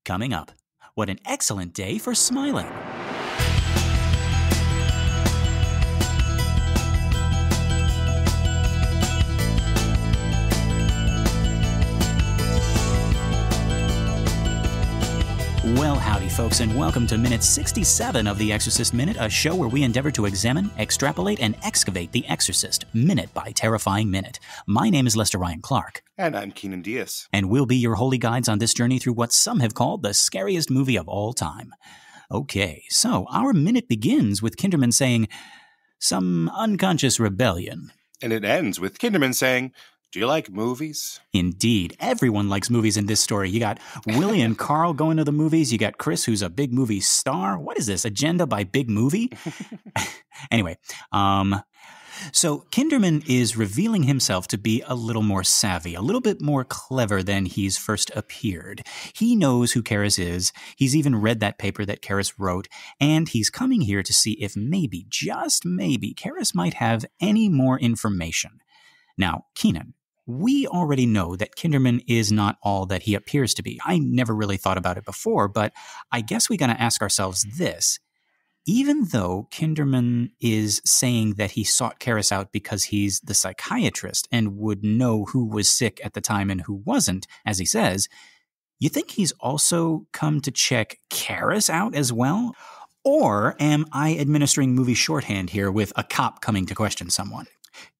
Coming up, what an excellent day for smiling. Well, howdy, folks, and welcome to Minute 67 of the Exorcist Minute, a show where we endeavor to examine, extrapolate, and excavate The Exorcist, minute by terrifying minute. My name is Lester Ryan Clark. And I'm Keenan Diaz. And we'll be your holy guides on this journey through what some have called the scariest movie of all time. Okay, so our minute begins with Kinderman saying, "Some unconscious rebellion." And it ends with Kinderman saying, "Do you like movies?" Indeed. Everyone likes movies in this story. You got Willie and Carl going to the movies. You got Chris, who's a big movie star. What is this? Agenda by Big Movie? Anyway, so Kinderman is revealing himself to be a little more savvy, a little bit more clever than he's first appeared. He knows who Karras is. He's even read that paper that Karras wrote, and he's coming here to see if maybe, just maybe, Karras might have any more information. Now, Keenan, we already know that Kinderman is not all that he appears to be. I never really thought about it before, but I guess we got to ask ourselves this. Even though Kinderman is saying that he sought Karras out because he's the psychiatrist and would know who was sick at the time and who wasn't, as he says, you think he's also come to check Karras out as well? Or am I administering movie shorthand here with a cop coming to question someone?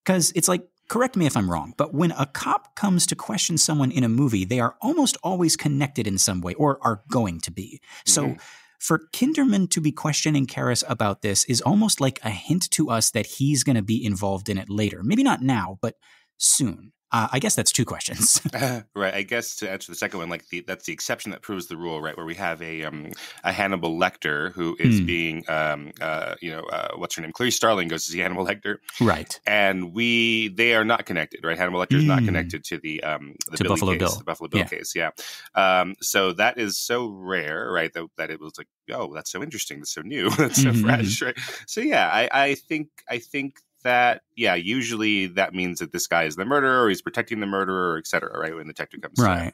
Because it's like, correct me if I'm wrong, but when a cop comes to question someone in a movie, they are almost always connected in some way, or are going to be. So for Kinderman to be questioning Karras about this is almost like a hint to us that he's going to be involved in it later. Maybe not now, but soon. I guess that's two questions. Right. I guess to answer the second one, that's the exception that proves the rule, right? Where we have a Hannibal Lecter who is being, what's her name? Clarice Starling goes to see Hannibal Lecter, right? And they are not connected, right? Hannibal Lecter is not connected to the Billy Buffalo case, Bill, the Buffalo Bill case, yeah. So that is so rare, right? That it was like, oh, that's so interesting, that's so new, that's so fresh, right? So yeah, I think that, yeah, usually that means that this guy is the murderer, or he's protecting the murderer, et cetera, right? When the detective comes right.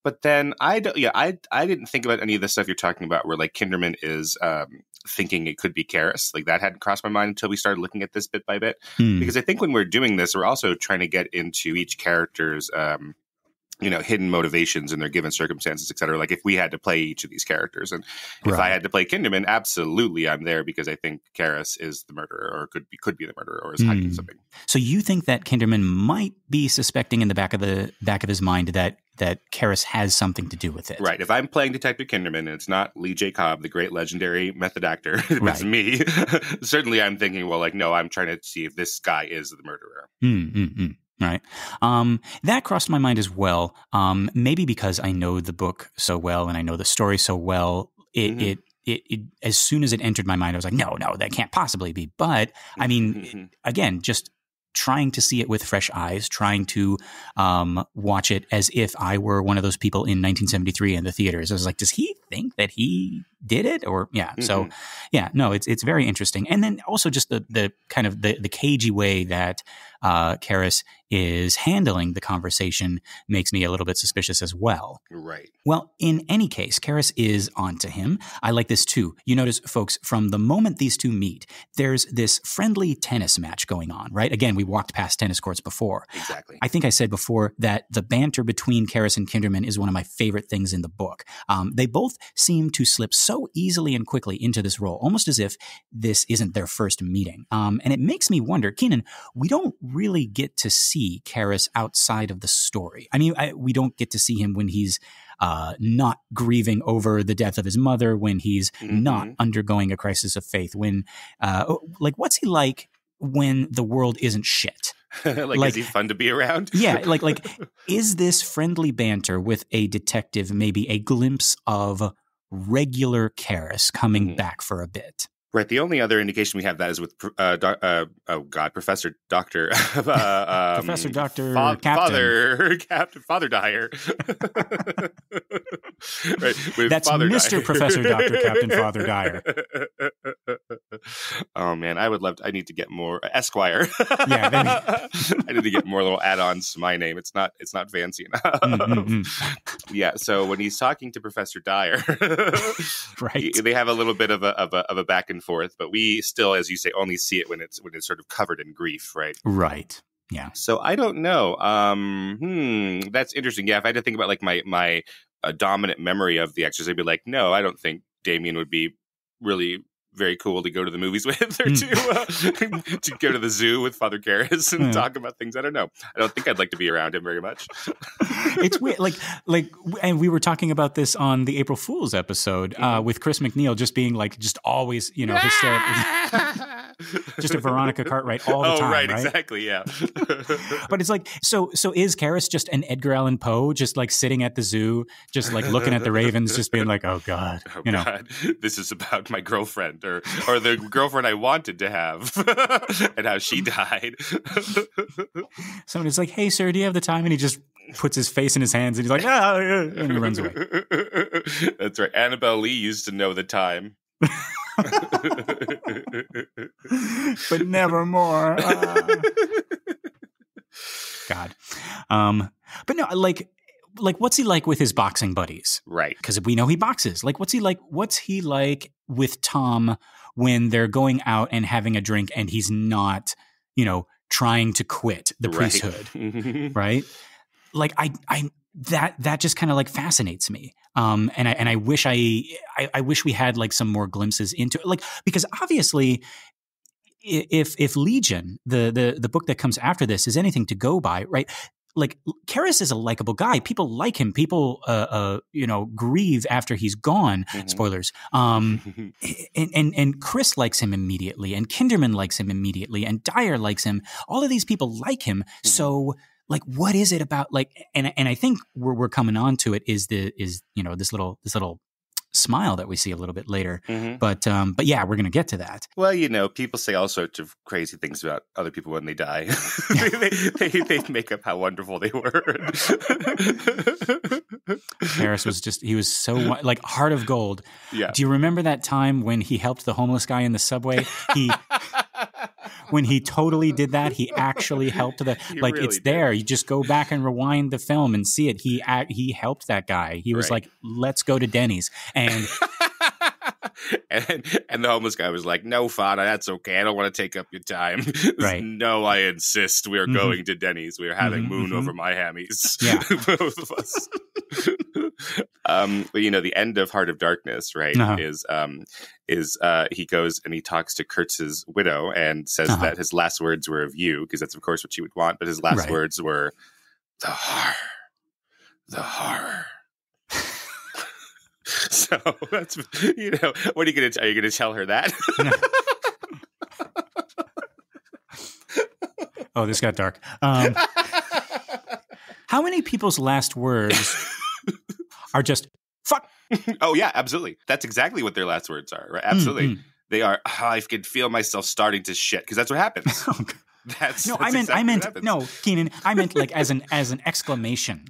But then I didn't think about any of the stuff you're talking about where like Kinderman is thinking it could be Karras. Like that hadn't crossed my mind until we started looking at this bit by bit. Because I think when we're doing this, we're also trying to get into each character's hidden motivations in their given circumstances, et cetera. Like if we had to play each of these characters, and if I had to play Kinderman, absolutely I'm there because I think Karras is the murderer, or could be the murderer, or is hiding something. So you think that Kinderman might be suspecting in the back of his mind that Karras has something to do with it. Right. If I'm playing Detective Kinderman and it's not Lee J. Cobb, the great legendary method actor, it's me. Certainly I'm thinking, well, like, no, I'm trying to see if this guy is the murderer. Right. That crossed my mind as well. Maybe because I know the book so well and I know the story so well, it as soon as it entered my mind, I was like, no, that can't possibly be. But I mean, again, just trying to see it with fresh eyes, trying to watch it as if I were one of those people in 1973 in the theaters. I was like, does he think that he did it? Or so it's very interesting. And then also just the kind of the cagey way that Karras is handling the conversation makes me a little bit suspicious as well. Right. Well, in any case, Karras is onto him. I like this too. You notice, folks, from the moment these two meet, there's this friendly tennis match going on, right? Again, we walked past tennis courts before. Exactly. I think I said before that the banter between Karras and Kinderman is one of my favorite things in the book. They both seem to slip so easily and quickly into this role, almost as if this isn't their first meeting. And it makes me wonder, Keenan, we don't really get to see Karras outside of the story. I mean, we don't get to see him when he's not grieving over the death of his mother, when he's not undergoing a crisis of faith, when what's he like when the world isn't shit? Is he fun to be around? Yeah, like is this friendly banter with a detective maybe a glimpse of regular Karras coming back for a bit? Right. The only other indication we have that is with Professor Doctor Professor Doctor Father Dyer. Right. That's Father Mr. Dyer. Professor Doctor Captain Father Dyer. Oh man, I need to get more Esquire. Yeah, I need to get more little add-ons to my name. It's not fancy enough. Yeah. So when he's talking to Professor Dyer, right, they have a little bit of a back and forth, but we still, as you say, only see it when it's sort of covered in grief, right? Right. Yeah. So I don't know. That's interesting. Yeah, if I had to think about like my dominant memory of The Exorcist, I'd be like, no, I don't think Damien would be really very cool to go to the movies with, or to go to the zoo with Father Karras and talk about things. I don't know. I don't think I'd like to be around him very much. It's weird. And we were talking about this on the April Fool's episode with Chris McNeil just being like, just always, hysterical. Just a Veronica Cartwright all the time. Right? Exactly. Yeah. But it's like, so is Karras just an Edgar Allan Poe, just like sitting at the zoo, just like looking at the ravens, just being like, oh God, God, this is about my girlfriend or the girlfriend I wanted to have and how she died. Somebody's like, hey, sir, do you have the time? And he just puts his face in his hands and he's like, and he runs away. That's right. Annabelle Lee used to know the time. But nevermore. God. But no, like what's he like with his boxing buddies? Right. Because we know he boxes. Like, what's he like with Tom when they're going out and having a drink and he's not, trying to quit the priesthood, right? Like, that just kind of like fascinates me. And I wish I wish we had like some more glimpses into it, like, because obviously if Legion, the book that comes after this, is anything to go by, right? Like, Karras is a likable guy. People like him. People, grieve after he's gone. Mm-hmm. Spoilers. And Chris likes him immediately, and Kinderman likes him immediately, and Dyer likes him. All of these people like him. Mm-hmm. So, like, what is it about, like, and I think we're coming on to it is this little smile that we see a little bit later. Mm-hmm. But yeah, we're going to get to that. Well, people say all sorts of crazy things about other people when they die. they make up how wonderful they were. Karras he was so, like, heart of gold. Yeah. Do you remember that time when he helped the homeless guy in the subway? When he totally did that, he actually helped really it's there. You just go back and rewind the film and see it. He helped that guy. He was like, let's go to Denny's. And and the homeless guy was like, no, Father, that's okay. I don't want to take up your time. Right. No, I insist. We are going to Denny's. We are having moon over my hammies. Yeah. Both of us. But the end of Heart of Darkness, right, is he goes and he talks to Kurtz's widow and says that his last words were of you, because that's of course what she would want, but his last words were the horror. So that's, what are you going to, are you going to tell her that? Oh, this got dark. How many people's last words are just fuck? Oh yeah, absolutely. That's exactly what their last words are. Right? Absolutely. Mm-hmm. They are, I can feel myself starting to shit, because that's what happens. I meant no, Keenan. I meant like as an exclamation.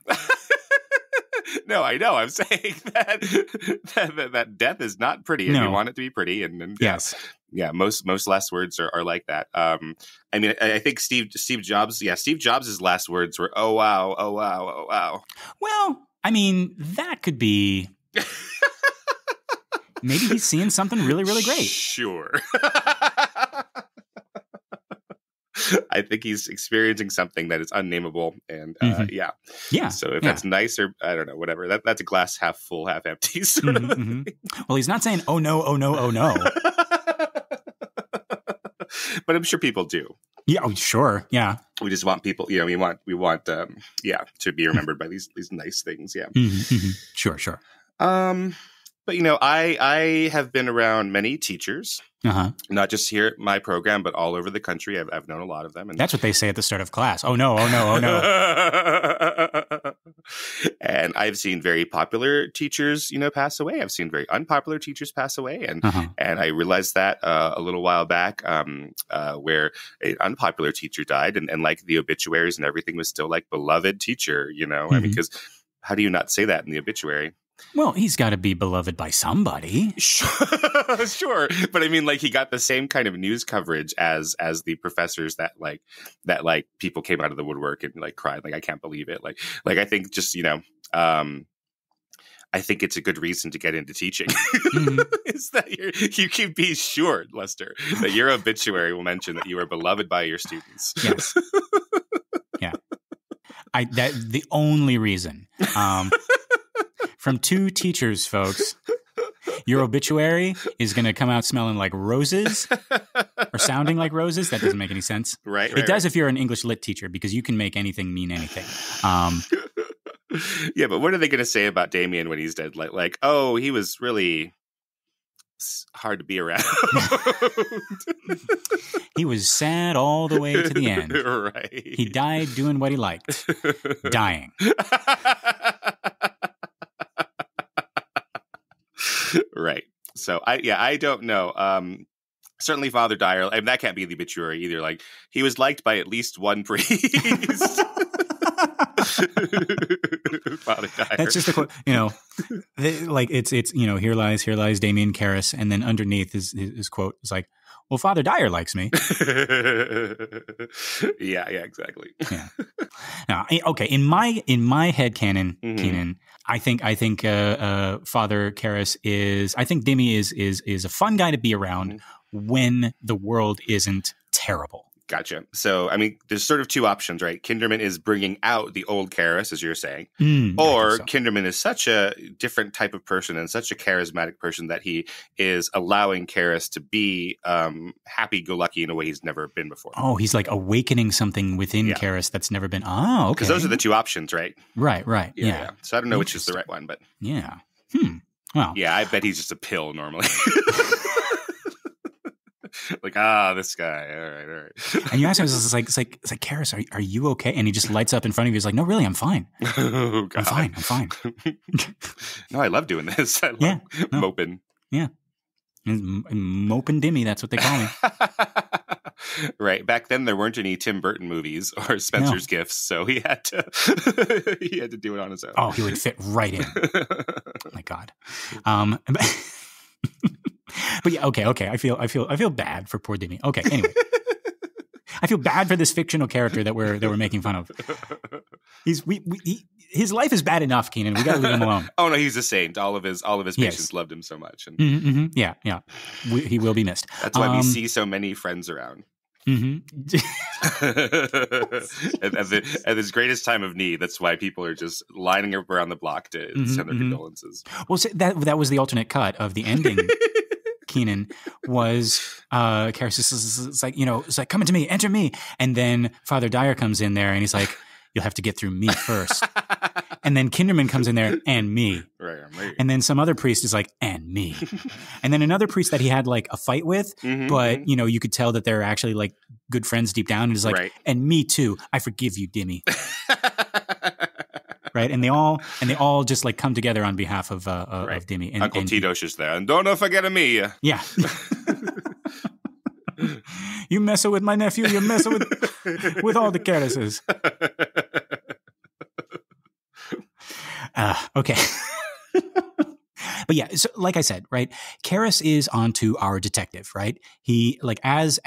No, I know. I'm saying that death is not pretty, and you want it to be pretty. And yes, yeah. Most last words are like that. I mean, I think Steve Jobs. Yeah, Steve Jobs' last words were, "Oh wow, oh wow, oh wow." Well, I mean, that could be. Maybe he's seeing something really, really great. Sure. I think he's experiencing something that is unnameable, and yeah. So if that's nice, or I don't know, whatever. That's a glass half full, half empty sort of thing. Well, he's not saying "oh no, oh no, oh no," but I'm sure people do. Yeah, oh, sure. Yeah, we just want people. We want to be remembered by these nice things. Yeah, Sure. But I have been around many teachers, not just here at my program, but all over the country. I've known a lot of them. And that's what they say at the start of class. Oh no, oh no, oh no. And I've seen very popular teachers, pass away. I've seen very unpopular teachers pass away. And I realized that a little while back, where an unpopular teacher died, and like the obituaries and everything was still like beloved teacher, I mean, because how do you not say that in the obituary? Well, he's got to be beloved by somebody. Sure. But I mean, like, he got the same kind of news coverage as the professors that people came out of the woodwork and like cried. Like, I can't believe it. Like I think just, I think it's a good reason to get into teaching. Mm-hmm. Is that you can be assured, Lester, that your obituary will mention that you are beloved by your students. Yes. Yeah. The only reason. From two teachers, folks. Your obituary is going to come out smelling like roses or sounding like roses. That doesn't make any sense. Right. It does if you're an English lit teacher, because you can make anything mean anything. Yeah, but what are they going to say about Damien when he's dead? Like, oh, he was really hard to be around. He was sad all the way to the end. Right. He died doing what he liked. Dying. Right. So I don't know. Certainly Father Dyer, I mean, that can't be the obituary either. Like, he was liked by at least one priest. Father Dyer. That's just a quote, like it's here lies Damien Karras, and then underneath his quote is like, well, Father Dyer likes me. Yeah, exactly. Yeah. Now, okay, in my headcanon, mm-hmm. Keenan, I think Father Karras is, I think Demi is a fun guy to be around mm-hmm. when the world isn't terrible. Gotcha. So, I mean, there's sort of two options, right? Kinderman is bringing out the old Karras, as you're saying, or so. Kinderman is such a different type of person and such a charismatic person that he is allowing Karras to be happy-go-lucky in a way he's never been before. Oh, he's like awakening something within Karras that's never been. Oh, okay. Because those are the two options, right? Right. Yeah. So I don't know which is the right one, but yeah. Well, yeah, I bet he's just a pill normally. Like, this guy. All right. And you ask him, it's like Karras, are you okay? And he just lights up in front of you. He's like, no, really, I'm fine. Oh, God. I'm fine. No, I love doing this. I love moping. Yeah. Moping Dimmy, that's what they call me. Right. Back then, there weren't any Tim Burton movies or Spencer's Gifts, so he had to do it on his own. Oh, he would fit right in. My God. But yeah, okay. I feel bad for poor Dimmy. Okay, anyway. I feel bad for this fictional character that we're making fun of. His life is bad enough, Keenan. We got to leave him alone. Oh no, he's a saint. All of his patients loved him so much. And Yeah. He will be missed. That's why we see so many friends around. Mm-hmm. At his greatest time of need, that's why people are just lining up around the block to send their condolences. Well, so that was the alternate cut of the ending. Keenan was Karras is like, it's like, come to me, enter me, and then Father Dyer comes in there and he's like, you'll have to get through me first. And then Kinderman comes in there, and me. Right, me. And then some other priest is like, and me. And then another priest that he had like a fight with, but you could tell that they're actually like good friends deep down, and is like, and me too. I forgive you, Dimmy. Right, and they all just like come together on behalf of Dimmy. And Uncle Tito's is there, and don't forget me. Yeah. You messing with my nephew, you're messing with all the Karrases. Okay. But yeah, so like I said, right, Karras is onto our detective, right? He, like, as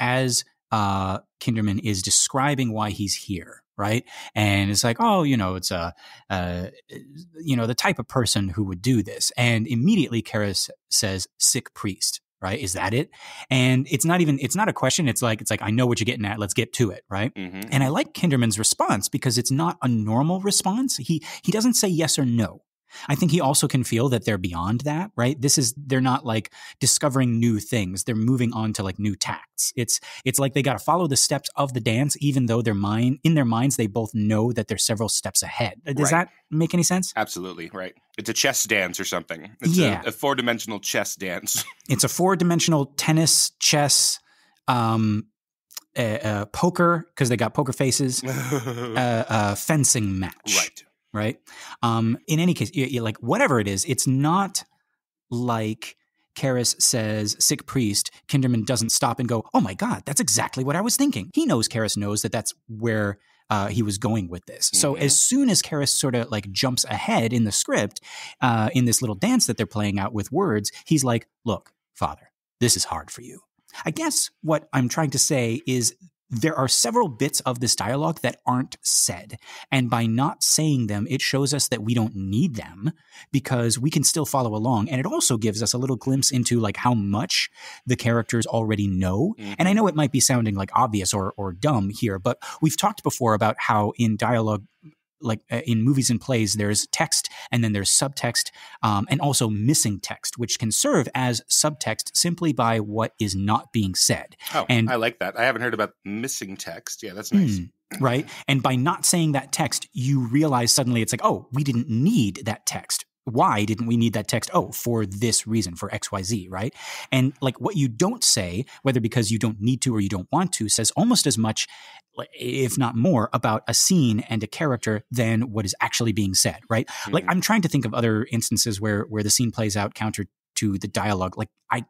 Kinderman is describing why he's here, right? And it's like, oh, it's the type of person who would do this. And immediately Karras says, sick priest, right? Is that it? And it's not a question. It's like, I know what you're getting at. Let's get to it, right? Mm-hmm. And I like Kinderman's response because it's not a normal response. He doesn't say yes or no. I think he also can feel that they're beyond that, right? They're not like discovering new things. They're moving on to like new tacts. It's like they got to follow the steps of the dance, even though in their minds, they both know that they're several steps ahead. Does that make any sense? Absolutely. Right. It's a chess dance or something. It's a 4-dimensional chess dance. It's a 4-dimensional tennis, chess, poker, because they got poker faces, fencing match. Right. In any case, like whatever it is, it's not like Karras says, sick priest, Kinderman doesn't stop and go, oh my God, that's exactly what I was thinking. He knows Karras knows that that's where he was going with this. So as soon as Karras sort of like jumps ahead in the script, in this little dance that they're playing out with words, he's like, look, Father, this is hard for you. I guess what I'm trying to say is there are several bits of this dialogue that aren't said. And by not saying them, it shows us that we don't need them because we can still follow along. And it also gives us a little glimpse into like how much the characters already know. And I know it might be sounding like obvious or dumb here, but we've talked before about how in dialogue, like in movies and plays, there's text and then there's subtext and also missing text, which can serve as subtext simply by what is not being said. Oh, and I like that. I haven't heard about missing text. Yeah, that's nice. Right? And by not saying that text, you realize suddenly it's like, oh, we didn't need that text. Why didn't we need that text? Oh, for this reason, for XYZ, right? And like what you don't say, whether because you don't need to or you don't want to, says almost as much, if not more, about a scene and a character than what is actually being said, right? Like I'm trying to think of other instances where the scene plays out counter to the dialogue. Like I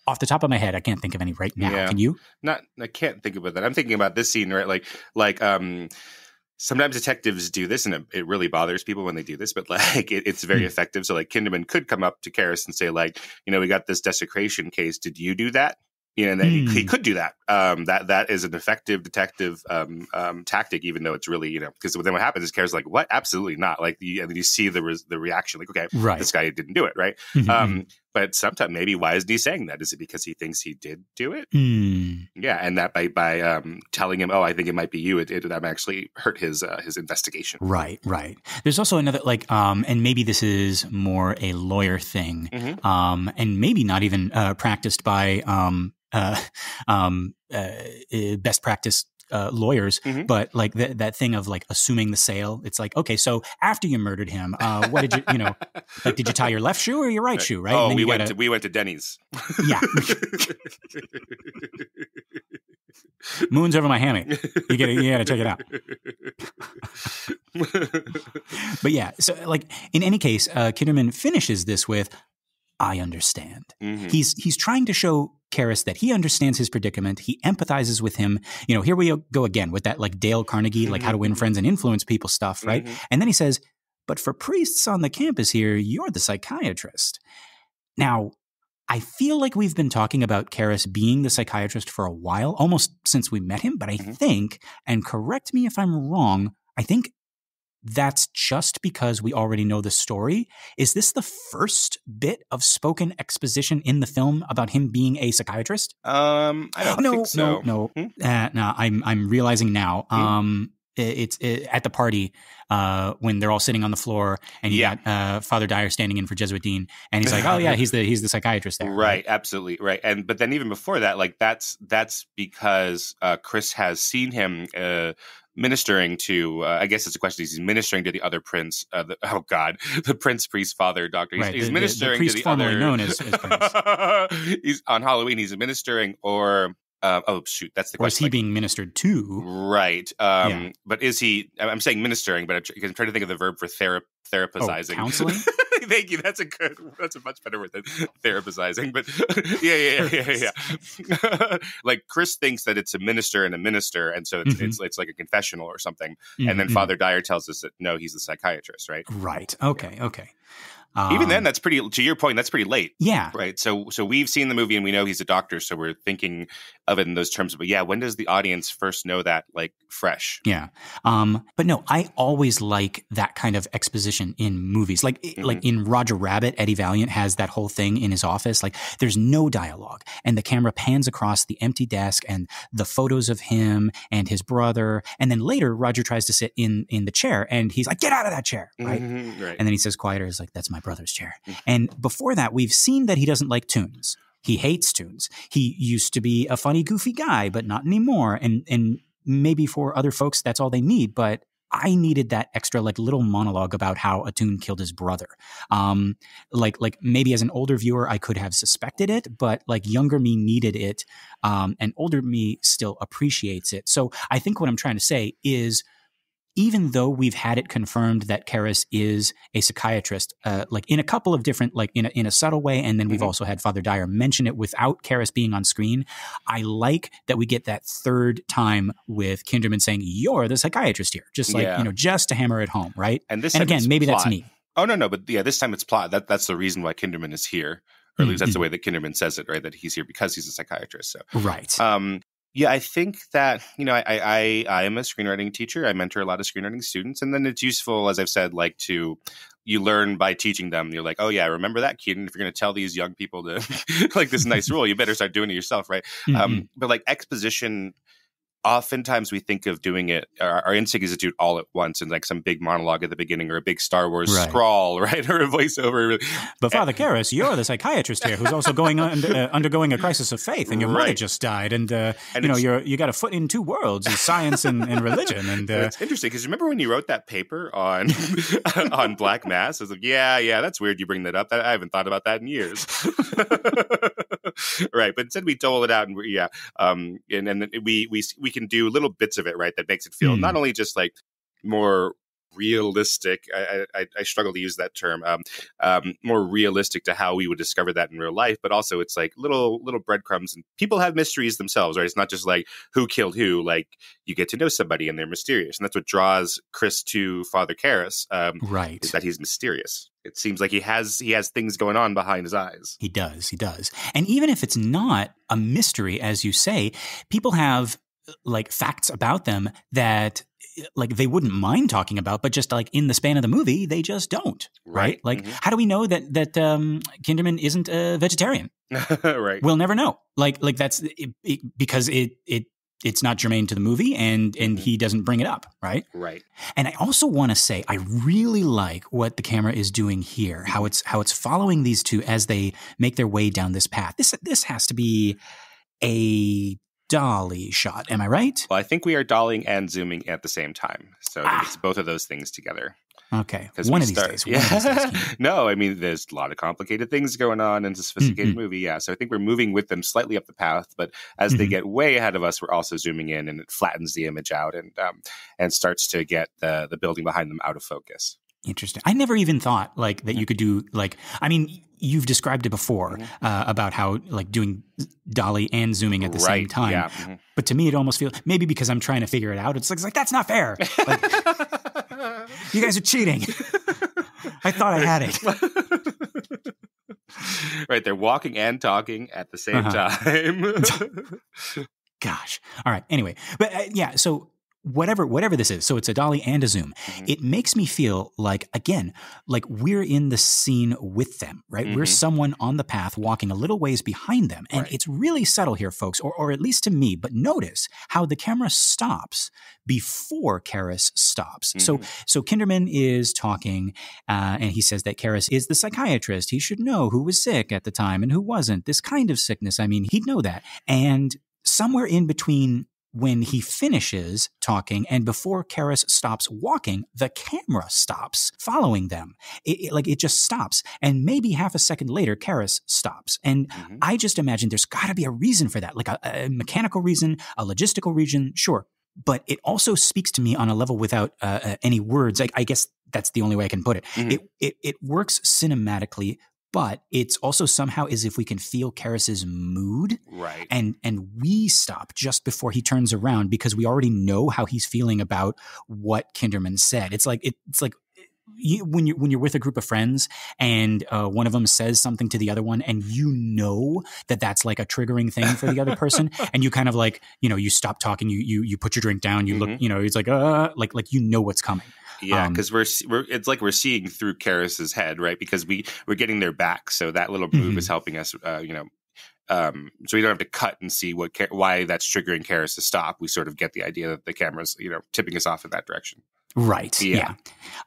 off the top of my head, I can't think of any right now. Yeah. Can you? I can't think about that. I'm thinking about this scene, right? Like sometimes detectives do this, and it really bothers people when they do this, but like it's very effective. So like Kinderman could come up to Karras and say like, we got this desecration case. Did you do that? And then he could do that. That is an effective detective tactic, even though it's really, because then what happens is Karras like, what? Absolutely not. Like, and then you see the reaction, like, okay, this guy didn't do it, right? But sometimes maybe why isn't he saying that? Is it because he thinks he did do it? Yeah, and that by telling him, oh, I think it might be you, it actually hurt his investigation. Right. There's also another and maybe this is more a lawyer thing, and maybe not even practiced by best practice lawyers, but like that thing of like assuming the sale. It's like, okay, so after you murdered him, what did you, like, did you tie your left shoe or your right shoe? Right? Oh, we went to Denny's. Yeah. Moon's over my hammy. You gotta check it out. But yeah, so like in any case, Kinderman finishes this with, I understand. He's trying to show Karras that he understands his predicament. He empathizes with him. Here we go again with that like Dale Carnegie, like how to win friends and influence people stuff, right? And then he says, but for priests on the campus here, you're the psychiatrist. Now, I feel like we've been talking about Karras being the psychiatrist for a while, almost since we met him, but I think, and correct me if I'm wrong, I think that's just because we already know the story. Is this the first bit of spoken exposition in the film about him being a psychiatrist? I don't think so. No. I'm realizing now. It's at the party when they're all sitting on the floor, and you got Father Dyer standing in for Jesuit Dean, and he's like, "Oh yeah, he's the psychiatrist there." Right, absolutely right. But then even before that, like that's because Chris has seen him ministering to, I guess it's a question. He's ministering to the other prince. The prince, priest, father, doctor. He's ministering the priest to the formerly other. known as Prince. He's on Halloween. He's ministering, or that's the question. Or is he being ministered to? Right. But is he? I'm saying ministering, but I'm trying to think of the verb for therapizing. Oh, counseling. Thank you. That's a much better word than therapizing. But yeah. Like Chris thinks that it's a minister and a minister, and so it's like a confessional or something. And then Father Dyer tells us that no, he's the psychiatrist, right? Right. Okay. Even then, that's pretty. To your point, that's pretty late. Yeah. Right. So we've seen the movie and we know he's a doctor, so we're thinking of it in those terms. But yeah, when does the audience first know that, like, fresh? Yeah. But no, I always like that kind of exposition in movies. Like in Roger Rabbit, Eddie Valiant has that whole thing in his office. Like there's no dialogue, and the camera pans across the empty desk and the photos of him and his brother. And then later, Roger tries to sit in the chair, and he's like, "Get out of that chair!" Right. Right. And then he says quieter, "Is like, that's my brother's chair." And before that, we've seen that he doesn't like tunes. He hates tunes. He used to be a funny, goofy guy, but not anymore. And maybe for other folks, that's all they need. But I needed that extra like little monologue about how a tune killed his brother. Like maybe as an older viewer, I could have suspected it, but like younger me needed it. And older me still appreciates it. So I think what I'm trying to say is, even though we've had it confirmed that Karras is a psychiatrist, like in a couple of different, like in a subtle way, and then we've also had Father Dyer mention it without Karras being on screen, I like that we get that third time with Kinderman saying, "You're the psychiatrist here," just like just to hammer it home, right? And again, maybe plot. That's me. Oh no, but yeah, this time it's plot. That's the reason why Kinderman is here, or at least that's the way that Kinderman says it, right? That he's here because he's a psychiatrist. So right. Yeah, I think that, I am a screenwriting teacher. I mentor a lot of screenwriting students. And then it's useful, as I've said, like you learn by teaching them. You're like, oh, yeah, remember that, Keaton? If you're going to tell these young people to like this nice rule, you better start doing it yourself, right? But like exposition, oftentimes we think of doing it, our instinct is to do it all at once in like some big monologue at the beginning or a big Star Wars scrawl, right? Or a voiceover. But Father Karras, you're the psychiatrist here who's also undergoing a crisis of faith, and your mother just died, and you got a foot in two worlds, science and religion. And it's interesting because remember when you wrote that paper on on Black Mass? I was like, yeah, that's weird you bring that up. I haven't thought about that in years. Right, but instead we dole it out, and and then we can do little bits of it, right? That makes it feel not only just like more realistic. I struggle to use that term. More realistic to how we would discover that in real life, but also it's like little breadcrumbs, and people have mysteries themselves, right? It's not just like who killed who. Like you get to know somebody and they're mysterious, and that's what draws Chris to Father Karras. Right, is that he's mysterious. It seems like he has things going on behind his eyes. He does. And even if it's not a mystery, as you say, people have like facts about them that like they wouldn't mind talking about, but just like in the span of the movie, they just don't. Right? Like, how do we know that Kinderman isn't a vegetarian? Right. We'll never know. Like that's because it's not germane to the movie, and he doesn't bring it up, right? Right. And I also want to say I really like what the camera is doing here, how it's following these two as they make their way down this path. This has to be a dolly shot, am I right? Well, I think we are dollying and zooming at the same time, so I think it's both of those things together. Okay, one of these days. No, I mean, there's a lot of complicated things going on in a sophisticated movie. Yeah, so I think we're moving with them slightly up the path, but as they get way ahead of us, we're also zooming in, and it flattens the image out and starts to get the building behind them out of focus. Interesting. I never even thought like that you could do like, I mean, you've described it before about how like doing dolly and zooming at the same time. Yeah. But to me, it almost feels, maybe because I'm trying to figure it out, it's like that's not fair. Like, you guys are cheating. I thought I had it. Right. They're walking and talking at the same time. Gosh. All right. Anyway, but so whatever this is, so it's a dolly and a zoom. It makes me feel like, again, like we're in the scene with them, right? We're someone on the path walking a little ways behind them. And it's really subtle here, folks, or at least to me, but notice how the camera stops before Karras stops. So Kinderman is talking, and he says that Karras is the psychiatrist. He should know who was sick at the time and who wasn't. This kind of sickness, I mean, he'd know that. And somewhere in between when he finishes talking and before Karras stops walking, the camera stops following them. It just stops. And maybe half a second later, Karras stops. And I just imagine there's got to be a reason for that, like a mechanical reason, a logistical reason, sure. But it also speaks to me on a level without any words. I guess that's the only way I can put it. It works cinematically, but it's also somehow as if we can feel Karras's mood. Right. And we stop just before he turns around because we already know how he's feeling about what Kinderman said. It's like when you're with a group of friends and one of them says something to the other one and you know that that's like a triggering thing for the other person and you kind of like, you stop talking, you put your drink down, you look, it's like you know what's coming. Yeah, because it's like we're seeing through Karras's head, right? Because we're getting their back, so that little move is helping us, so we don't have to cut and see why that's triggering Karras to stop. We sort of get the idea that the camera's, tipping us off in that direction. Right. Yeah.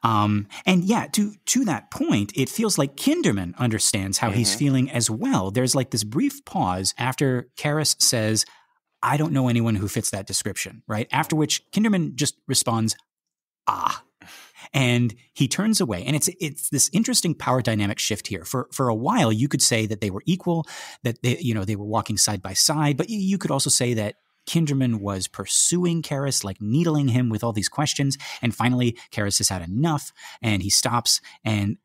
And to that point, it feels like Kinderman understands how he's feeling as well. There's like this brief pause after Karras says, "I don't know anyone who fits that description," right? After which Kinderman just responds, "Ah." And he turns away. And it's this interesting power dynamic shift here. For a while, you could say that they were equal, that they were walking side by side. But you could also say that Kinderman was pursuing Karras, like needling him with all these questions. And finally, Karras has had enough and he stops. And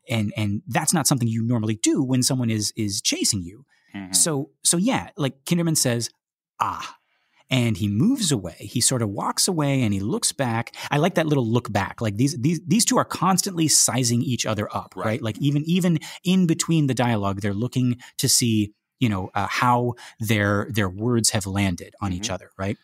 that's not something you normally do when someone is chasing you. Mm-hmm. So yeah, like Kinderman says, ah. And he moves away. He sort of walks away and he looks back. I like that little look back. Like these two are constantly sizing each other up, right? Like even in between the dialogue, they're looking to see, how their words have landed on each other, right?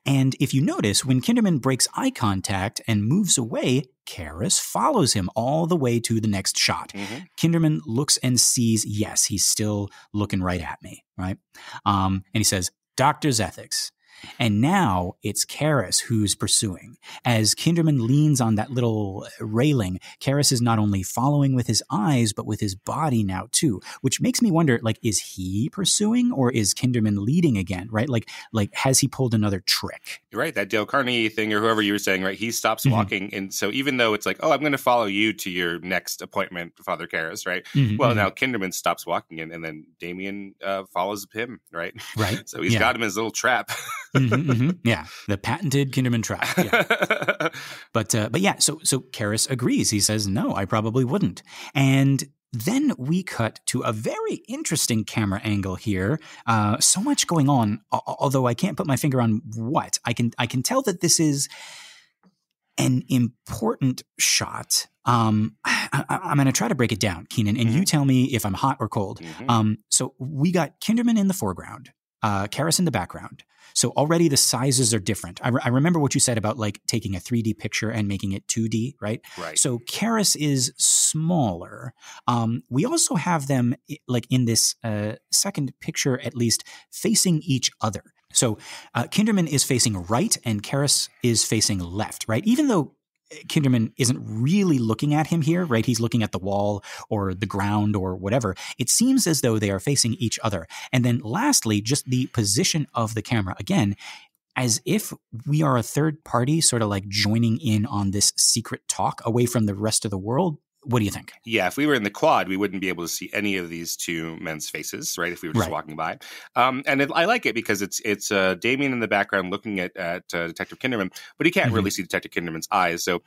And if you notice, when Kinderman breaks eye contact and moves away, Karras follows him all the way to the next shot. Kinderman looks and sees, yes, he's still looking right at me, right? And he says, "Doctor's ethics." And now it's Karras who's pursuing. As Kinderman leans on that little railing, Karras is not only following with his eyes, but with his body now too, which makes me wonder, like, is he pursuing or is Kinderman leading again, right? Like has he pulled another trick? You're right. That Dale Carnegie thing or whoever you were saying, right? He stops walking. And so even though it's like, oh, I'm going to follow you to your next appointment, Father Karras, right? Well, now Kinderman stops walking and then Damien follows him, right? Right. So he's got him in his little trap. Yeah, the patented Kinderman trap. Yeah. But yeah, so Karras agrees. He says, "No, I probably wouldn't." And then we cut to a very interesting camera angle here. So much going on, although I can't put my finger on what. I can tell that this is an important shot. I'm going to try to break it down, Keenan, and you tell me if I'm hot or cold. So we got Kinderman in the foreground, Karras in the background. So already the sizes are different. I remember what you said about like taking a 3D picture and making it 2D, right? Right. So Karras is smaller. We also have them like in this second picture, at least, facing each other. So Kinderman is facing right and Karras is facing left, right? Even though Kinderman isn't really looking at him here, right? He's looking at the wall or the ground or whatever. It seems as though they are facing each other. And then lastly, just the position of the camera, again, as if we are a third party sort of like joining in on this secret talk away from the rest of the world. What do you think? Yeah, if we were in the quad, we wouldn't be able to see any of these two men's faces, right? If we were just walking by. I like it because it's Damien in the background looking at Detective Kinderman, but he can't really see Detective Kinderman's eyes. So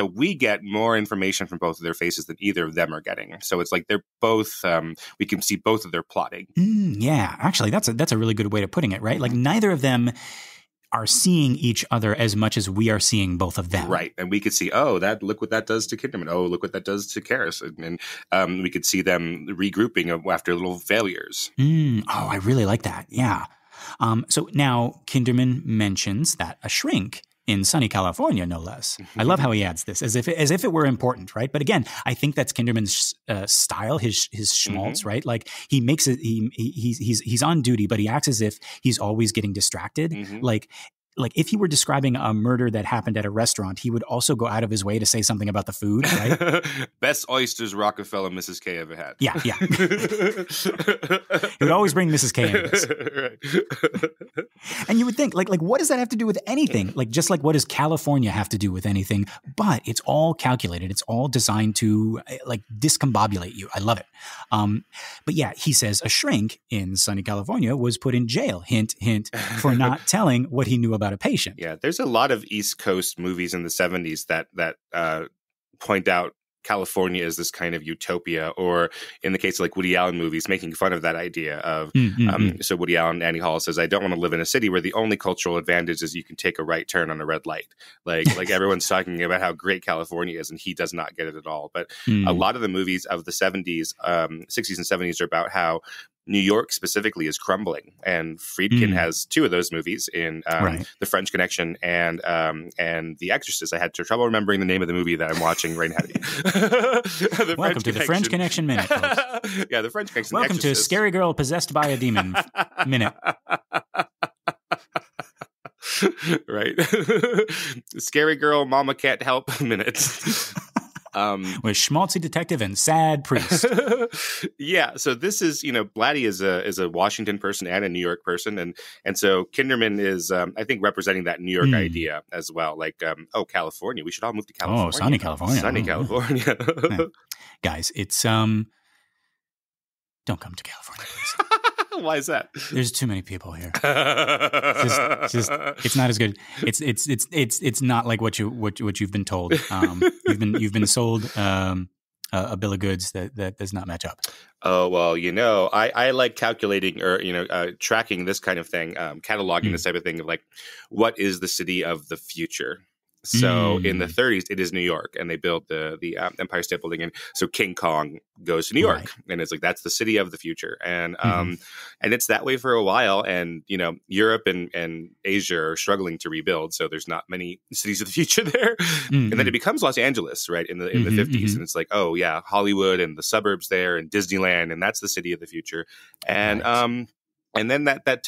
we get more information from both of their faces than either of them are getting. So it's like they're both, we can see both of their plotting. Yeah, actually, that's a really good way of putting it, right? Like neither of them are seeing each other as much as we are seeing both of them. Right. And we could see, look what that does to Kinderman. Oh, look what that does to Karras. And we could see them regrouping after little failures. I really like that. Yeah. So now Kinderman mentions that a shrink in sunny California, no less. I love how he adds this as if it were important, right? But again, I think that's Kinderman's style, his schmaltz, right? Like he makes it. He's on duty, but he acts as if he's always getting distracted. Like if he were describing a murder that happened at a restaurant, he would also go out of his way to say something about the food, right? Best oysters Rockefeller and Mrs. K ever had. Yeah. He would always bring Mrs. K into this. Right. And you would think, like, what does that have to do with anything? Like, just like what does California have to do with anything? But it's all calculated. It's all designed to, like, discombobulate you. I love it. But yeah, he says a shrink in sunny California was put in jail, hint, hint, for not telling what he knew about a patient. Yeah, there's a lot of East Coast movies in the 70s that point out California as this kind of utopia, or in the case of like Woody Allen movies, making fun of that idea of, so Woody Allen, Annie Hall says, I don't want to live in a city where the only cultural advantage is you can take a right turn on a red light. Like everyone's talking about how great California is, and he does not get it at all. But a lot of the movies of the 70s, 60s and 70s are about how New York specifically is crumbling, and Friedkin has two of those movies in The French Connection and The Exorcist. I had trouble remembering the name of the movie that I'm watching right now. Welcome to the French Connection Minute, folks. Yeah, the French Connection. Welcome to Scary Girl Possessed by a Demon Minute. Right. Scary Girl Mama Can't Help Minute. With Schmaltzy detective and sad priest. Yeah, so this is, Blatty is a Washington person and a New York person, and so Kinderman is, I think, representing that New York idea as well. Like, California, we should all move to California. Oh, sunny California. California. Yeah. Guys, it's don't come to California, please. Why is that? There's too many people here. It's not as good. It's not like what you've been told. You've been sold a bill of goods that does not match up. Oh, well, I like calculating or, tracking this kind of thing, cataloging this type of thing of like, what is the city of the future? So in the 30s, it is New York, and they built the Empire State Building. And so King Kong goes to New York, and it's like, that's the city of the future. And and it's that way for a while. And, Europe and Asia are struggling to rebuild. So there's not many cities of the future there. And then it becomes Los Angeles, right, in the 50s. And it's like, oh, yeah, Hollywood and the suburbs there and Disneyland. And that's the city of the future. And and then that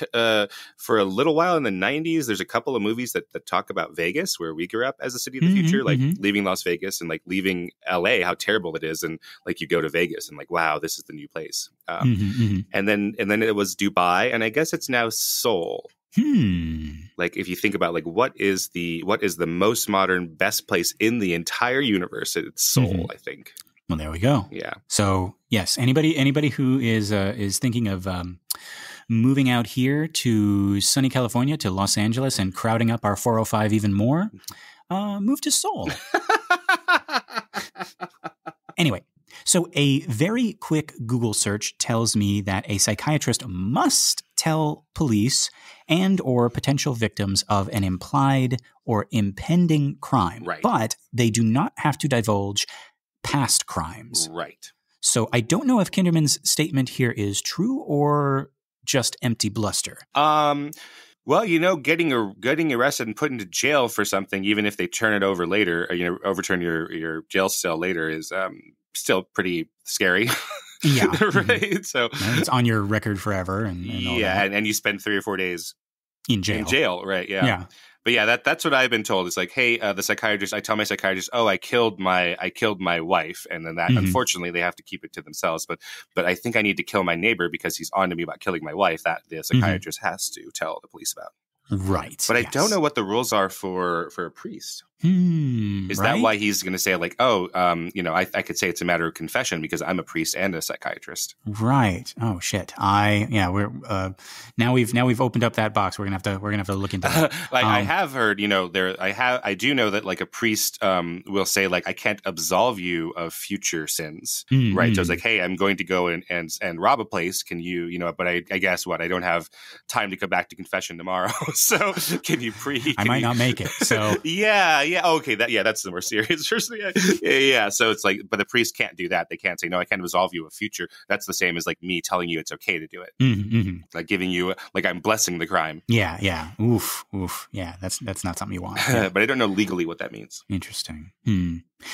for a little while in the 90s, there's a couple of movies that talk about Vegas, where we grew up as a city of the future, like leaving Las Vegas and like leaving LA, how terrible it is. And like you go to Vegas and like, wow, this is the new place. And then it was Dubai, and I guess it's now Seoul. Like if you think about like what is the most modern, best place in the entire universe, it's Seoul, I think. Well, there we go. Yeah. So yes, anybody who is thinking of moving out here to sunny California, to Los Angeles, and crowding up our 405 even more, move to Seoul. Anyway, so a very quick Google search tells me that a psychiatrist must tell police and or potential victims of an implied or impending crime. Right. But they do not have to divulge past crimes. Right. So I don't know if Kinderman's statement here is true or just empty bluster. Well, getting arrested and put into jail for something, even if they turn it over later, overturn your jail cell later, is still pretty scary. Yeah. Right. So it's on your record forever. And all that. And you spend 3 or 4 days in jail. Right. Yeah. Yeah. But yeah, that's what I've been told. It's like, hey, the psychiatrist. I tell my psychiatrist, oh, I killed my wife, and then that unfortunately they have to keep it to themselves. But I think I need to kill my neighbor because he's on to me about killing my wife. That the psychiatrist has to tell the police about. Right. But I don't know what the rules are for a priest. Is that why he's going to say like, oh, I could say it's a matter of confession because I'm a priest and a psychiatrist. Right. Oh shit. We're now we've opened up that box. We're gonna have to look into that. I have heard, I do know that like a priest will say like, I can't absolve you of future sins. Right. So it's like, hey, I'm going to go and rob a place. Can you, but I guess what? I don't have time to come back to confession tomorrow. So can you I might not make it. So yeah. Okay. That's the more serious person. Yeah. So it's like, but the priest can't do that. They can't say, no, I can't absolve you of future. That's the same as like me telling you it's okay to do it. Like giving you, like I'm blessing the crime. Yeah. Yeah. Oof. Yeah. That's not something you want. Yeah. But I don't know legally what that means. Interesting.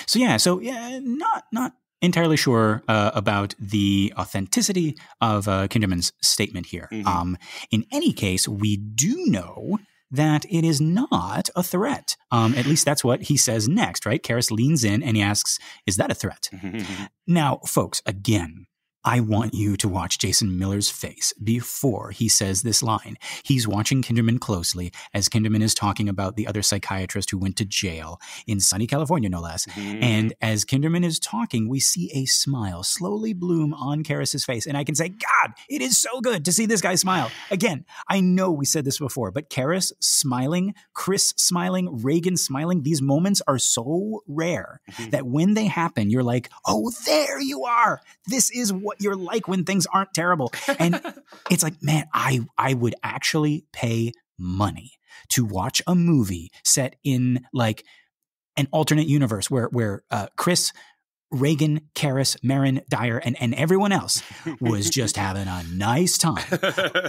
So not entirely sure about the authenticity of Kinderman's statement here. In any case, we do know that it is not a threat. At least that's what he says next, right? Karras leans in and he asks, is that a threat? Now, folks, again, I want you to watch Jason Miller's face before he says this line. He's watching Kinderman closely as Kinderman is talking about the other psychiatrist who went to jail in sunny California, no less. And as Kinderman is talking, we see a smile slowly bloom on Karras' face. And I can say, God, it is so good to see this guy smile. Again, I know we said this before, but Karras smiling, Chris smiling, Reagan smiling, these moments are so rare that when they happen, you're like, oh, there you are. This is what you're like when things aren't terrible. And it's like, man, I would actually pay money to watch a movie set in like an alternate universe where Chris, Reagan, Karras, Marin, Dyer, and everyone else was just having a nice time.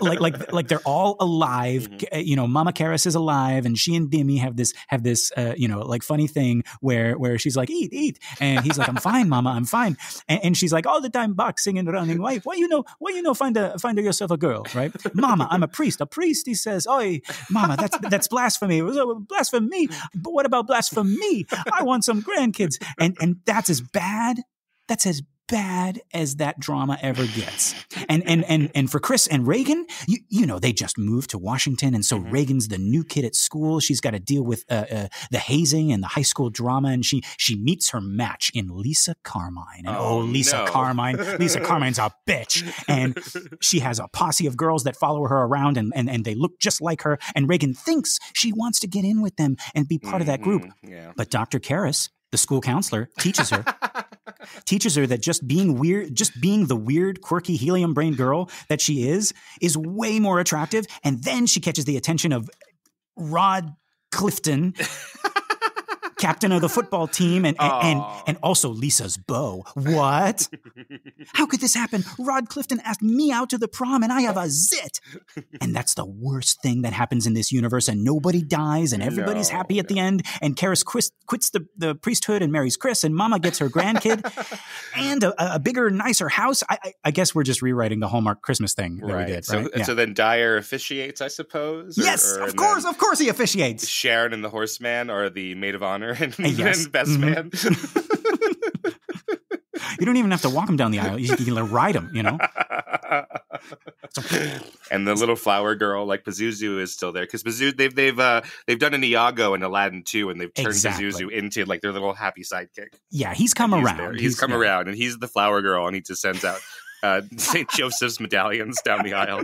Like they're all alive. Mama Karras is alive, and she and Demi have this like funny thing where she's like, eat, and he's like, I'm fine, Mama, I'm fine, and she's like, all the time boxing and running. Why find yourself a girl, right? Mama, I'm a priest. A priest, he says, oi, Mama, that's blasphemy. Blasphemy. But what about blasphemy? I want some grandkids, and that's as bad. That's as bad as that drama ever gets. And for Chris and Reagan, you know, they just moved to Washington. And so Reagan's the new kid at school. She's got to deal with the hazing and the high school drama. And she meets her match in Lisa Carmine. And Lisa Carmine. Lisa Carmine's a bitch. And she has a posse of girls that follow her around and they look just like her. And Reagan thinks she wants to get in with them and be part of that group. Yeah. But Dr. Karras, the school counselor, teaches her that just being the weird, quirky, helium-brained girl that she is way more attractive. And then she catches the attention of Rod Clifton, captain of the football team, and also Lisa's beau. What? How could this happen? Rod Clifton asked me out to the prom, and I have a zit. And that's the worst thing that happens in this universe, and nobody dies, and everybody's happy at the end, and Karras quits the priesthood and marries Chris, and Mama gets her grandkid, and a bigger, nicer house. I guess we're just rewriting the Hallmark Christmas thing that we did. Right? So then Dyer officiates, I suppose? Yes, of course he officiates. Sharon and the Horseman are the maid of honor. And yes. Best man. You don't even have to walk him down the aisle. You can ride him, you know? And the little flower girl, like Pazuzu, is still there. Because Pazuzu, they've done an Iago and Aladdin too, and they've turned Pazuzu into like their little happy sidekick. Yeah, he's come around. He's come around, and he's the flower girl, and he just sends out St. Joseph's medallions down the aisle.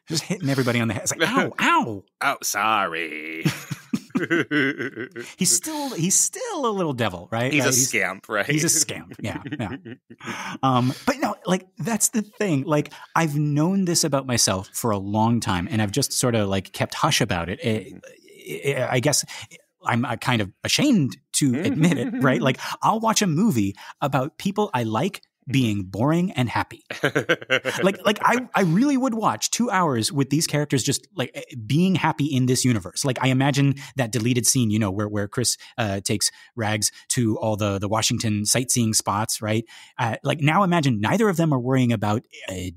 Just hitting everybody on the head. It's like, ow, ow. Oh, sorry. He's still a little devil, right? He's a scamp, right? He's a scamp, yeah. But no, like that's the thing. Like I've known this about myself for a long time, and I've just sort of like kept hush about it. I guess I'm kind of ashamed to admit it, right? Like I'll watch a movie about people I like being boring and happy. like I really would watch 2 hours with these characters just like being happy in this universe. Like I imagine that deleted scene, you know, where Chris takes Rags to all the Washington sightseeing spots, right? Like now imagine neither of them are worrying about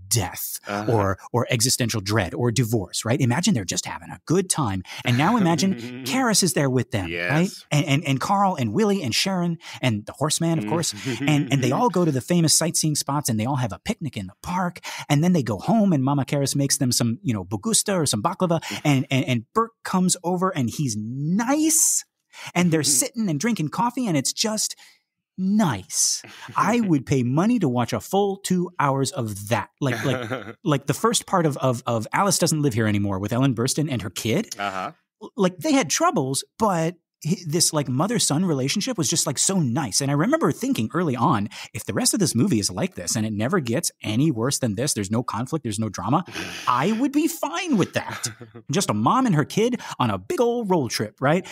death or existential dread or divorce, right? Imagine they're just having a good time. And now imagine Karras is there with them, right? And Carl and Willie and Sharon and the Horseman, of course. And they all go to the famous sightseeing spots and they all have a picnic in the park. And then they go home and Mama Karras makes them some, you know, bugusta or some baklava. And Bert comes over and he's nice. And they're sitting and drinking coffee and it's just nice. I would pay money to watch a full 2 hours of that. Like the first part of Alice Doesn't Live Here Anymore with Ellen Burstyn and her kid. Like they had troubles, but this like mother-son relationship was just like so nice. And I remember thinking early on, if the rest of this movie is like this and it never gets any worse than this, there's no conflict, there's no drama, I would be fine with that. Just a mom and her kid on a big old road trip, right?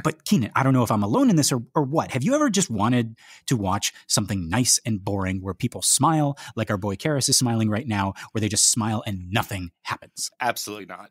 But Keenan, I don't know if I'm alone in this or what. Have you ever just wanted to watch something nice and boring where people smile like our boy Karras is smiling right now, where they just smile and nothing happens? Absolutely not.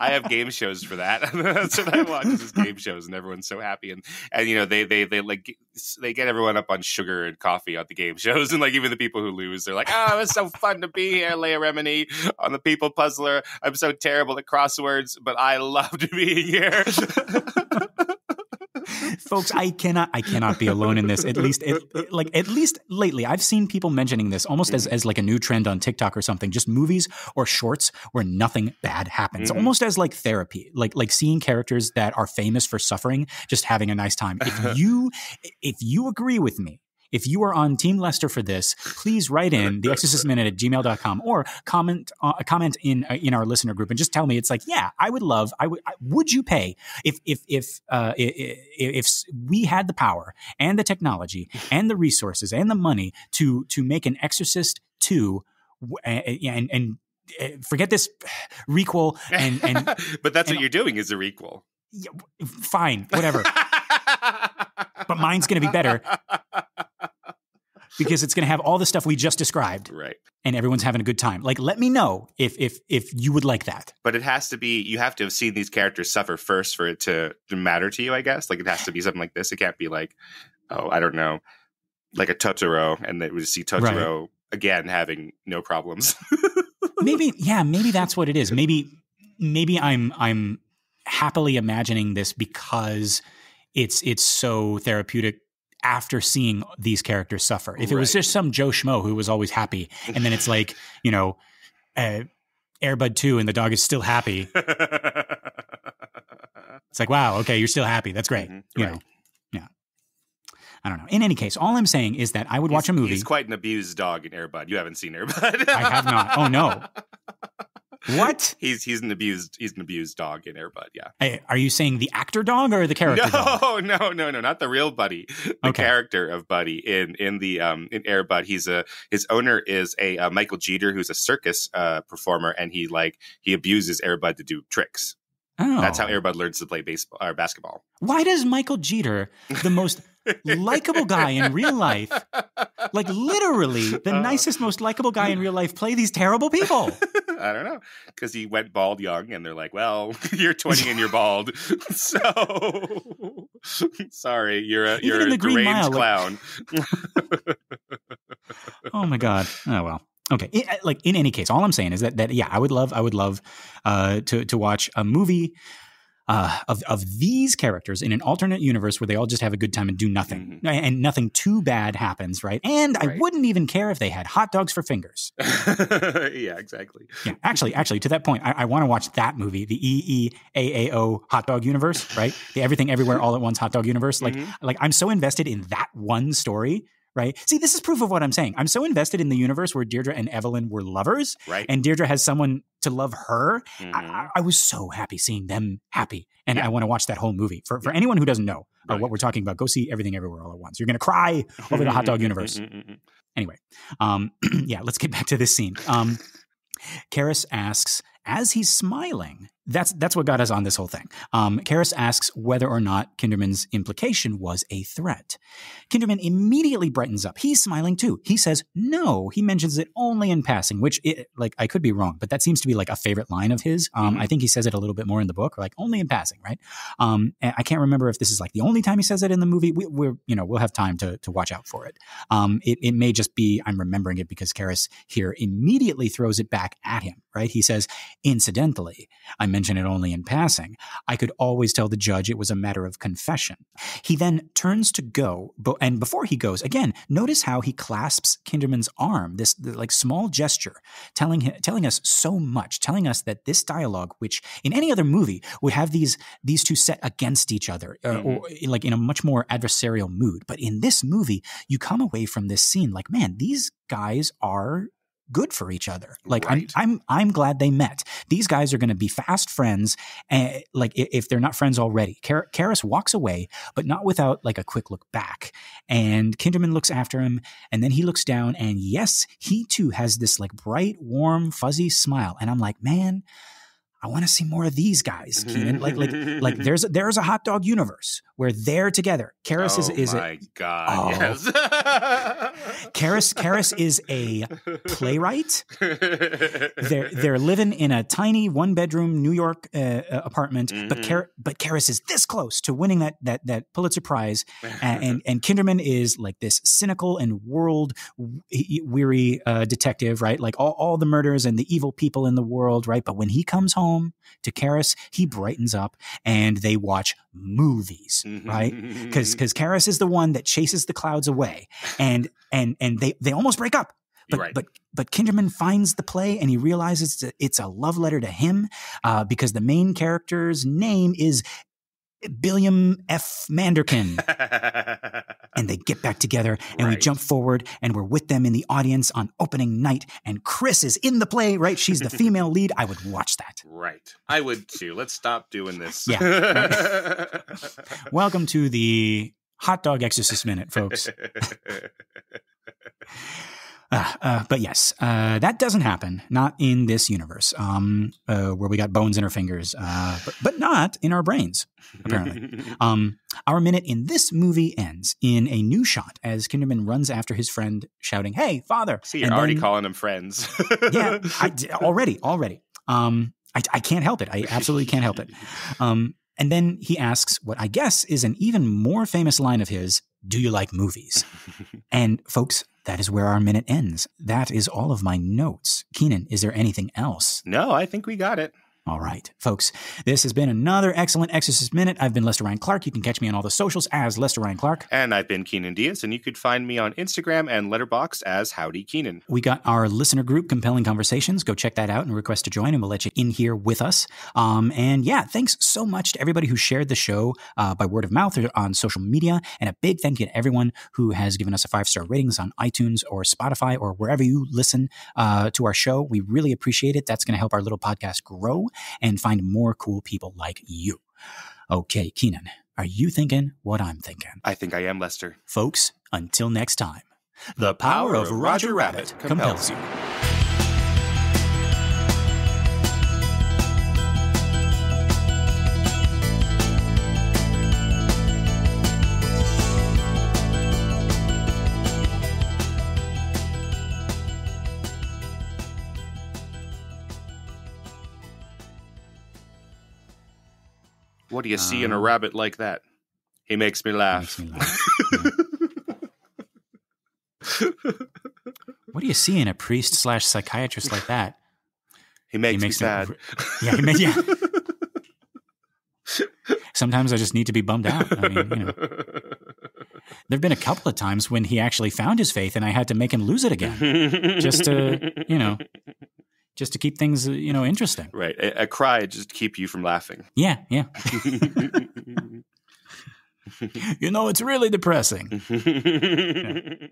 I have game shows for that. That's what I watch is game shows, and everyone's so happy. And you know they get everyone up on sugar and coffee on the game shows, and like even the people who lose, they're like, "Oh, it's so fun to be here, Leia Remini on the People Puzzler. I'm so terrible at crosswords, but I loved being here." Folks, I cannot be alone in this. At least lately, I've seen people mentioning this almost as like a new trend on TikTok or something. Just movies or shorts where nothing bad happens, almost as like therapy, like seeing characters that are famous for suffering, just having a nice time. If you agree with me, if you are on Team Lester for this, please write in the Exorcist Minute at gmail.com or comment in our listener group and just tell me. It's like, yeah, would you pay if we had the power and the technology and the resources and the money to make an Exorcist 2 and forget this requel and but that's what you're doing is a requel. Yeah, fine, whatever. But mine's going to be better. Because it's going to have all the stuff we just described. Right. And everyone's having a good time. Like, let me know if you would like that. But it has to be, you have to have seen these characters suffer first for it to matter to you, I guess. Like, it has to be something like this. It can't be like, oh, I don't know, like a Totoro. And they would see Totoro again having no problems. Maybe that's what it is. Maybe I'm happily imagining this because it's so therapeutic after seeing these characters suffer. If it was just some Joe Schmo who was always happy, and then it's like, you know, Air Bud 2 and the dog is still happy. It's like, wow, okay, you're still happy. That's great. You know, yeah. I don't know. In any case, all I'm saying is that I would watch a movie. He's quite an abused dog in Air Bud. You haven't seen Air Bud. I have not. Oh no. What? He's an abused dog in Air Bud. Yeah. Hey, are you saying the actor dog or the character dog? No, not the real Buddy. The character of Buddy in Air Bud. His owner is a Michael Jeter, who's a circus performer, and he abuses Air Bud to do tricks. Oh. That's how Air Bud learns to play baseball or basketball. Why does Michael Jeter, the most likable guy in real life, like literally the nicest, most likable guy in real life, play these terrible people? I don't know. Because he went bald young, and they're like, well, you're 20 and you're bald. So, sorry, you're a deranged clown. Oh, my God. Oh, well. Okay. In any case, all I'm saying is that yeah, I would love to watch a movie of these characters in an alternate universe where they all just have a good time and do nothing, and nothing too bad happens, right? And I wouldn't even care if they had hot dogs for fingers. Yeah, exactly. Yeah, actually, to that point, I want to watch that movie, the EEAAO hot dog universe, right? The Everything Everywhere All at Once hot dog universe. Like I'm so invested in that one story. Right. See, this is proof of what I'm saying. I'm so invested in the universe where Deirdre and Evelyn were lovers, and Deirdre has someone to love her. I was so happy seeing them happy, and I want to watch that whole movie. For anyone who doesn't know what we're talking about, go see Everything Everywhere All at Once. You're going to cry over the hot dog universe. Anyway, yeah, let's get back to this scene. Karras asks, as he's smiling, that's what got us on this whole thing. Karras asks whether or not Kinderman's implication was a threat. Kinderman immediately brightens up. He's smiling too. He says no. He mentions it only in passing, which I could be wrong, but that seems to be like a favorite line of his. I think he says it a little bit more in the book, like only in passing, right? And I can't remember if this is like the only time he says it in the movie. We'll have time to watch out for it. It may just be I'm remembering it because Karras here immediately throws it back at him, right? He says, incidentally, I mention it only in passing. I could always tell the judge it was a matter of confession. He then turns to go, and before he goes, again, notice how he clasps Kinderman's arm, this like small gesture, telling us so much, telling us that this dialogue, which in any other movie would have these two set against each other, or like in a much more adversarial mood. But in this movie, you come away from this scene like, man, these guys are good for each other. Like I'm glad they met. These guys are going to be fast friends. Like if they're not friends already. Karras walks away, but not without like a quick look back. And Kinderman looks after him, and then he looks down, and yes, he too has this like bright, warm, fuzzy smile. And I'm like, man, I want to see more of these guys, Keenan. Like there's a hot dog universe where they're together. Karras is my God, yes. Karras is a playwright. They're living in a tiny 1-bedroom New York apartment, but Karras is this close to winning that Pulitzer Prize, and Kinderman is like this cynical and world weary detective, right? Like all the murders and the evil people in the world, right? But when he comes home to Karras, he brightens up, and they watch movies, right? Because Karras is the one that chases the clouds away, and they almost break up. But Kinderman finds the play, and he realizes it's a love letter to him, because the main character's name is Billiam F. Manderkin. And they get back together, and we jump forward, and we're with them in the audience on opening night, and Chris is in the play, right? She's the female lead. I would watch that. Right. I would too. Let's stop doing this. Yeah. Welcome to the Hot Dog Exorcist Minute, folks. But yes, that doesn't happen. Not in this universe, where we got bones in our fingers, but not in our brains, apparently. Our minute in this movie ends in a new shot as Kinderman runs after his friend, shouting, "Hey, father!" See, you're already calling them friends. Yeah, already. I can't help it. I absolutely can't help it. And then he asks what I guess is an even more famous line of his, "Do you like movies?" And folks, that is where our minute ends. That is all of my notes. Keenan, is there anything else? No, I think we got it. All right, folks, this has been another excellent Exorcist Minute. I've been Lester Ryan Clark. You can catch me on all the socials as Lester Ryan Clark. And I've been Keenan Diaz, and you could find me on Instagram and Letterboxd as Howdy Keenan. We got our listener group, Compelling Conversations. Go check that out and request to join, and we'll let you in here with us. And yeah, thanks so much to everybody who shared the show by word of mouth or on social media. And a big thank you to everyone who has given us a 5-star ratings on iTunes or Spotify or wherever you listen to our show. We really appreciate it. That's going to help our little podcast grow and find more cool people like you. Okay, Keenan, are you thinking what I'm thinking? I think I am, Lester. Folks, until next time, the power of Roger Rabbit compels you. What do you see in a rabbit like that? He makes me laugh. What do you see in a priest/psychiatrist like that? He makes me sad. Yeah. Sometimes I just need to be bummed out. I mean, there've been a couple of times when he actually found his faith and I had to make him lose it again. Just to keep things, interesting. Right. A cry just to keep you from laughing. Yeah. It's really depressing. Yeah.